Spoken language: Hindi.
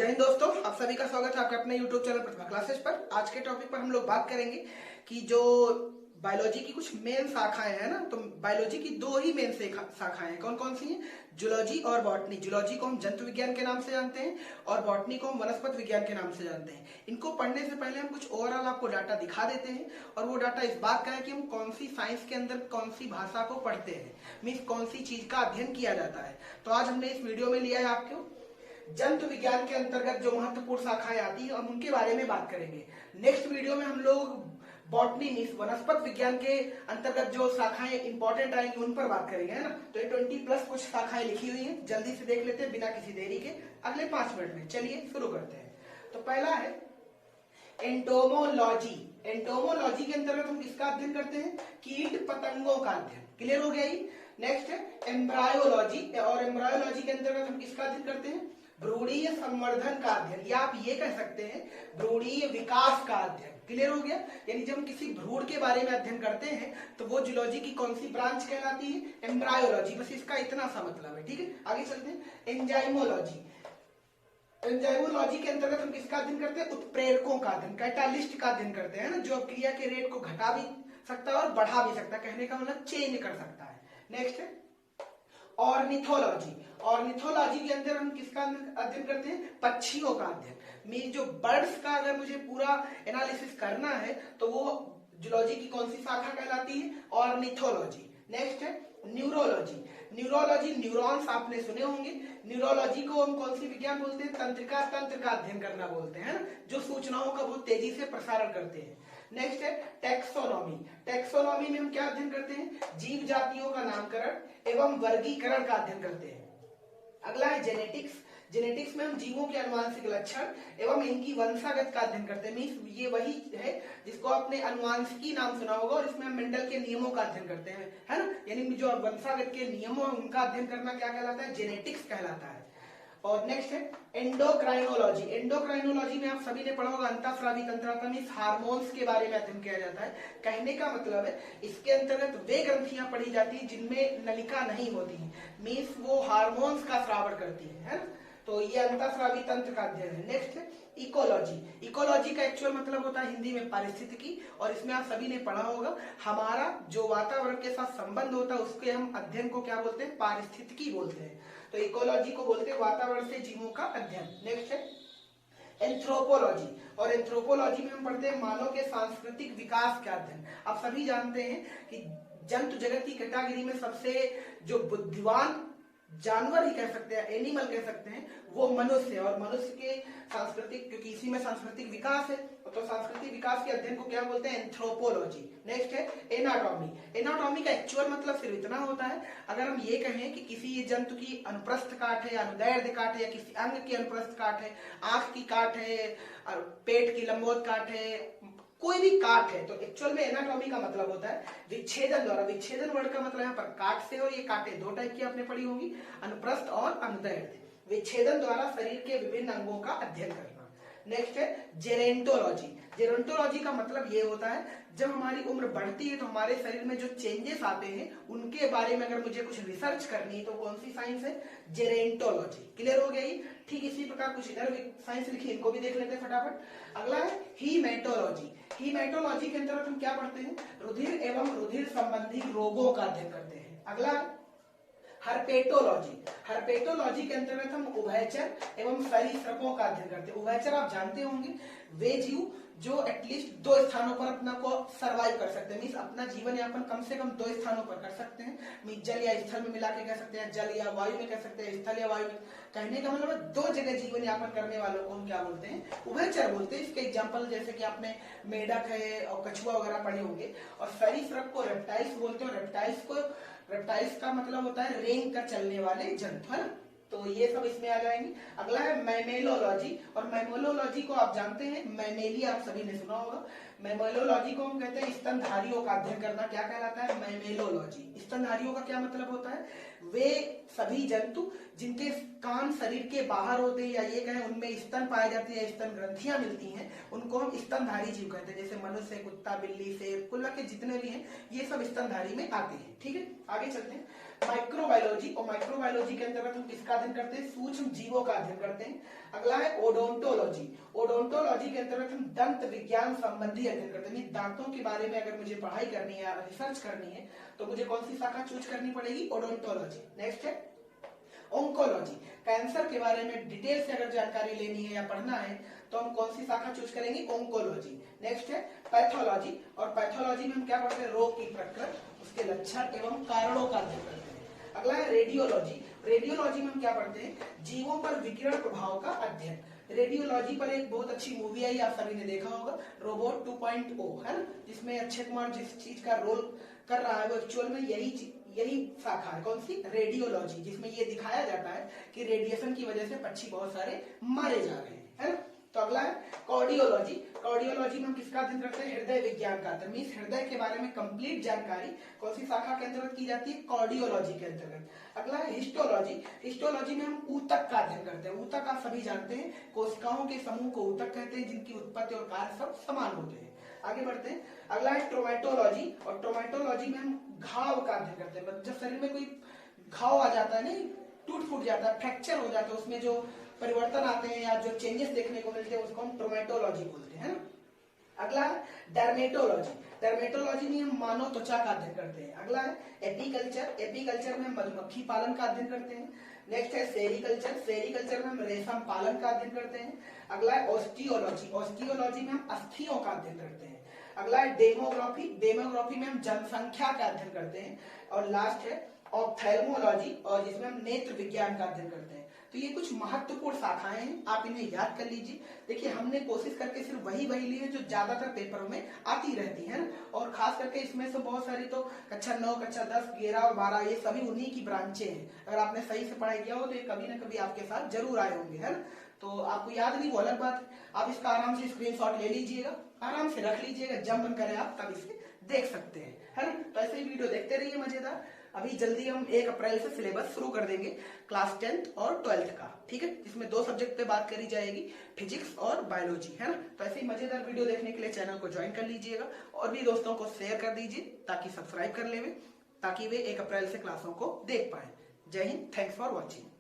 जय हिंद दोस्तों, आप सभी का स्वागत है आपके अपने YouTube चैनल प्रतिभा क्लासेस पर। आज के टॉपिक पर हम लोग बात करेंगे कि जो बायोलॉजी की कुछ मेन शाखाएं हैं ना, तो बायोलॉजी की दो ही मेन शाखाएं हैं। कौन कौन सी हैं? जूलॉजी और बॉटनी। जूलॉजी को हम जंतु विज्ञान के नाम से जानते हैं और बॉटनी को हम वनस्पति विज्ञान के नाम से जानते हैं। इनको पढ़ने से पहले हम कुछ ओवरऑल आपको डाटा दिखा देते हैं, और वो डाटा इस बात का है कि हम कौन सी साइंस के अंदर कौन सी भाषा को पढ़ते हैं, मीन्स कौन सी चीज का अध्ययन किया जाता है। तो आज हमने इस वीडियो में लिया है आपको जंतु विज्ञान के अंतर्गत जो महत्वपूर्ण शाखाएं आती है, हम उनके बारे में बात करेंगे। नेक्स्ट वीडियो में हम लोग बॉटनी मीन्स वनस्पति विज्ञान के अंतर्गत जो शाखाएं इंपॉर्टेंट आएंगी उन पर बात करेंगे, है ना। तो ये 20+ कुछ शाखाएं लिखी हुई हैं, जल्दी से देख लेते हैं बिना किसी देरी के अगले 5 मिनट में। चलिए शुरू करते हैं। तो पहला है एंटोमोलॉजी। एंटोमोलॉजी के अंतर्गत हम किसका अध्ययन करते हैं? कीट पतंगों का अध्ययन। क्लियर हो गया ये। नेक्स्ट है एम्ब्रायोलॉजी, और एम्ब्रायोलॉजी के अंतर्गत हम किसका अध्ययन करते हैं? भ्रूणीय संवर्धन का अध्ययन, या आप ये कह सकते हैं भ्रूणीय विकास का अध्ययन। क्लियर हो गया। यानी जब हम किसी भ्रूण के बारे में अध्ययन करते हैं तो वो जूलॉजी की कौन सी ब्रांच कहलाती है? एम्ब्रायोलॉजी। बस इसका इतना सा मतलब है, ठीक है। आगे चलते हैं एंजाइमोलॉजी। एंजाइमोलॉजी के अंतर्गत हम किसका अध्ययन करते हैं? उत्प्रेरकों का अध्ययन, कैटालिस्ट का अध्ययन करते हैं ना, जो क्रिया के रेट को घटा भी सकता है और बढ़ा भी सकता है, कहने का मतलब चेंज कर सकता है। नेक्स्ट है ऑर्निथोलॉजी। ऑर्निथोलॉजी के अंदर हम किसका अध्ययन करते हैं? पक्षियों का अध्ययन। मीन जो बर्ड्स का अगर मुझे पूरा एनालिसिस करना है तो वो जूलॉजी की कौन सी शाखा कहलाती है? ऑर्निथोलॉजी। नेक्स्ट है न्यूरोलॉजी। न्यूरोलॉजी, न्यूरॉन्स आपने सुने होंगे। न्यूरोलॉजी को हम कौन सी विज्ञान बोलते हैं? तंत्र का अध्ययन करना बोलते हैं, ना, जो सूचनाओं का बहुत तेजी से प्रसारण करते हैं। नेक्स्ट है टेक्सोनॉमी। टेक्सोनॉमी में हम क्या अध्ययन करते हैं? जीव जातियों का नामकरण एवं वर्गीकरण का अध्ययन करते हैं। अगला है जेनेटिक्स। जेनेटिक्स में हम जीवों के अनुवांशिक लक्षण एवं इनकी वंशागत का अध्ययन करते हैं। मीन्स ये वही है जिसको आपने अनुवांशिकी नाम सुना होगा, और इसमें हम मेंडल के नियमों का अध्ययन करते हैं, है ना। यानी जो वंशागत के नियमों है उनका अध्ययन करना क्या कहलाता है? जेनेटिक्स कहलाता है। और नेक्स्ट है एंडोक्राइनोलॉजी। एंडोक्राइनोलॉजी में आप सभी ने पढ़ा होगा अंतःस्रावी तंत्र, मीन्स हार्मोन्स के बारे में अध्ययन किया जाता है। कहने का मतलब है इसके अंतर्गत वे ग्रंथियां पढ़ी जाती है जिनमें नलिका नहीं होती है, मीन्स वो हार्मोन्स का स्रावण करती है ना। तो ये अंतःस्रावी तंत्र का अध्ययन है। नेक्स्ट है इकोलॉजी। इकोलॉजी का एक्चुअल मतलब होता है हिंदी में पारिस्थितिकी, और इसमें आप सभी ने पढ़ा होगा हमारा जो वातावरण के साथ संबंध होता है उसके हम अध्ययन को क्या बोलते हैं? पारिस्थितिकी बोलते हैं। तो इकोलॉजी को बोलते हैं वातावरण से जीवों का अध्ययन। नेक्स्ट है एंथ्रोपोलॉजी, और एंथ्रोपोलॉजी में हम पढ़ते हैं मानव के सांस्कृतिक विकास का अध्ययन। आप सभी जानते हैं कि जंतु जगत की कैटेगरी में सबसे जो बुद्धिमान जानवर ही कह सकते हैं, एनिमल कह सकते हैं, वो मनुष्य है। और मनुष्य के सांस्कृतिक, क्योंकि इसी में सांस्कृतिक विकास है, तो सांस्कृतिक विकास के अध्ययन को क्या बोलते हैं? एंथ्रोपोलॉजी। नेक्स्ट है एनाटॉमी। एनाटॉमी का एक्चुअल मतलब सिर्फ इतना होता है, अगर हम ये कहें कि किसी जंतु की अनुप्रस्थ काट है, अनुदैर्ध्य काट है, या किसी अंग की अनुप्रस्थ काट है, आंख की काट है, पेट की लंबोत काट है, कोई भी काट है, तो एक्चुअल में एनाटॉमी का मतलब होता है विच्छेदन द्वारा। विच्छेदन वर्ड का मतलब यहाँ पर काट से, और ये काटे दो टाइप की आपने पढ़ी होंगी, अनुप्रस्थ और अनुदैर्ध्य। विच्छेदन द्वारा शरीर के विभिन्न अंगों का अध्ययन करना। नेक्स्ट है जेरेंटोलॉजी। जेरोंटोलॉजी का मतलब ये होता है जब हमारी उम्र बढ़ती है तो हमारे शरीर में जो चेंजेस आते हैं उनके बारे में अगर मुझे कुछ रिसर्च करनी है तो कौन सी साइंस है? जेरेंटोलॉजी। क्लियर हो गया ये। ठीक इसी प्रकार कुछ इधर साइंस लिखी, इनको भी देख लेते हैं फटाफट। अगला है हीमेटोलॉजी। हीमेटोलॉजी के अंतर्गत हम क्या पढ़ते हैं? रुधिर एवं रुधिर संबंधी रोगों का अध्ययन करते हैं। अगला हर्पेटोलॉजी। हर्पेटोलॉजी के अंतर्गत हम उभयचर एवं सरीसृपों का अध्ययन करते हैं। उभयचर आप जानते होंगे वे जीव जो एटलीस्ट 2 स्थानों पर अपना को सर्वाइव कर सकते हैं, मीन्स अपना जीवन यापन कम से कम 2 स्थानों पर कर सकते हैं। मीन्स जल या स्थल में मिला के कह सकते हैं, जल या वायु में कह सकते हैं, स्थल या वायु में। कहने का मतलब 2 जगह जीवन यापन करने वालों को हम क्या बोलते हैं? उभयचर बोलते हैं। इसके एग्जाम्पल जैसे कि आपने मेढक है और कछुआ वगैरह पढ़े होंगे। और सरीसृप को रेप्टाइल्स बोलते हैं, और रेप्टाइल्स का मतलब होता है रेंग कर चलने वाले जंतु, है ना। तो ये सब इसमें आ जाएंगे। अगला है मैमेलोलॉजी, और मैमेलोलॉजी को आप जानते हैं, मैमेलिया आप सभी ने सुना होगा। मैमेलोलॉजी को हम कहते हैं स्तनधारियों का अध्ययन करना, क्या कहलाता है? मैमेलोलॉजी। स्तनधारियों का क्या मतलब होता है? वे सभी जंतु जिनके कान शरीर के बाहर होते हैं या ये कहें उनमें स्तन पाए जाते हैं, स्तन ग्रंथियां मिलती हैं, उनको हम स्तनधारी जीव कहते हैं। जैसे मनुष्य, कुत्ता, बिल्ली, शेर, कुल के जितने भी हैं ये सब स्तनधारी में आते हैं। ठीक है, आगे चलते हैं। माइक्रोबायोलॉजी, और माइक्रोबायोलॉजी के अंतर्गत हम किसका अध्ययन करते हैं? सूक्ष्म जीवों का अध्ययन करते हैं। अगला है ओडोंटोलॉजी। ओडोंटोलॉजी के अंतर्गत हम दंत विज्ञान संबंधी अध्ययन करते हैं। दांतों के बारे में अगर मुझे पढ़ाई करनी है या रिसर्च करनी है तो मुझे कौन सी शाखा चूज करनी पड़ेगी? ओडोंटोलॉजी। नेक्स्ट है ओंकोलॉजी। कैंसर के बारे में डिटेल से अगर जानकारी लेनी है या पढ़ना है तो हम कौन सी शाखा चूज करेंगे? ओंकोलॉजी। नेक्स्ट है पैथोलॉजी, और पैथोलॉजी में हम क्या पढ़ते हैं? रोग की प्रकृति, उसके लक्षण एवं कारणों का अध्ययन करते हैं। अगला है रेडियोलॉजी। रेडियोलॉजी में हम क्या पढ़ते हैं? जीवों पर विकिरण प्रभाव का अध्ययन। रेडियोलॉजी पर एक बहुत अच्छी मूवी आई, आप सभी ने देखा होगा, रोबोट 2.0, है ना, जिसमें अक्षय कुमार जिस चीज का रोल कर रहा है वो एक्चुअल में यही शाखा है। कौन सी? रेडियोलॉजी, जिसमें ये दिखाया जाता है कि रेडिएशन की वजह से पक्षी बहुत सारे मारे जा रहे हैं, है ना। तो अगला है कार्डियोलॉजी। कार्डियोलॉजी में हम किसका अध्ययन करते हैं? हृदय विज्ञान का अध्ययन। मीन्स हृदय के बारे में कंप्लीट जानकारी कौन सी शाखा के अंतर्गत की जाती है? कार्डियोलॉजी के अंतर्गत। अगला है हिस्टोलॉजी। हिस्टोलॉजी में हम ऊतक का अध्ययन करते हैं। ऊतक आप सभी जानते हैं, कोशिकाओं के समूह को ऊतक कहते हैं, जिनकी उत्पत्ति और कार्य सब समान होते हैं। आगे बढ़ते हैं। अगला है ट्रोमेटोलॉजी, और ट्रोमेटोलॉजी में हम घाव का अध्ययन करते हैं। जब शरीर में कोई घाव आ जाता है, नहीं टूट फूट जाता है, फ्रैक्चर हो जाता है, उसमें जो परिवर्तन आते हैं या जो चेंजेस देखने को मिलते हैं उसको हम ट्रोमेटोलॉजी बोलते हैं ना। अगला है डर्मेटोलॉजी। डर्मेटोलॉजी में हम मानव त्वचा का अध्ययन करते हैं। अगला है एपीकल्चर। एपीकल्चर में हम मधुमक्खी पालन का अध्ययन करते हैं। नेक्स्ट है सेरीकल्चर। सेरीकल्चर में हम रेशम पालन का अध्ययन करते हैं। अगला है ऑस्टियोलॉजी। ऑस्टियोलॉजी में हम अस्थियों का अध्ययन करते हैं। अगला है डेमोग्राफी। डेमोग्राफी में हम जनसंख्या का अध्ययन करते हैं। और लास्ट है ऑप्थेल्मोलॉजी, और जिसमें हम नेत्र विज्ञान का अध्ययन करते हैं। तो ये कुछ महत्वपूर्ण शाखाएं हैं, आप इन्हें याद कर लीजिए। देखिए हमने कोशिश करके सिर्फ वही ली है जो ज्यादातर पेपरों में आती रहती है, और खास करके इसमें से बहुत सारी तो कक्षा 9, कक्षा 10, 11 और 12 ये सभी उन्हीं की ब्रांचें हैं। अगर आपने सही से पढ़ाई किया हो तो ये कभी ना कभी आपके साथ जरूर आए होंगे, है ना। तो आपको याद नहीं वो अलग बात है, आप इसका आराम से स्क्रीनशॉट ले लीजिएगा, आराम से रख लीजिएगा, जब मन करे आप तब इसे देख सकते हैं, है ना। तो ऐसे ही वीडियो देखते रहिए मजेदार। अभी जल्दी हम 1 अप्रैल से सिलेबस शुरू कर देंगे क्लास 10th और 12th का, ठीक है, जिसमें 2 सब्जेक्ट पे बात करी जाएगी, फिजिक्स और बायोलॉजी, है ना। तो ऐसे ही मजेदार वीडियो देखने के लिए चैनल को ज्वाइन कर लीजिएगा और भी दोस्तों को शेयर कर दीजिए ताकि सब्सक्राइब कर ले, ताकि वे 1 अप्रैल से क्लासों को देख पाए। जय हिंद, थैंक्स फॉर वॉचिंग।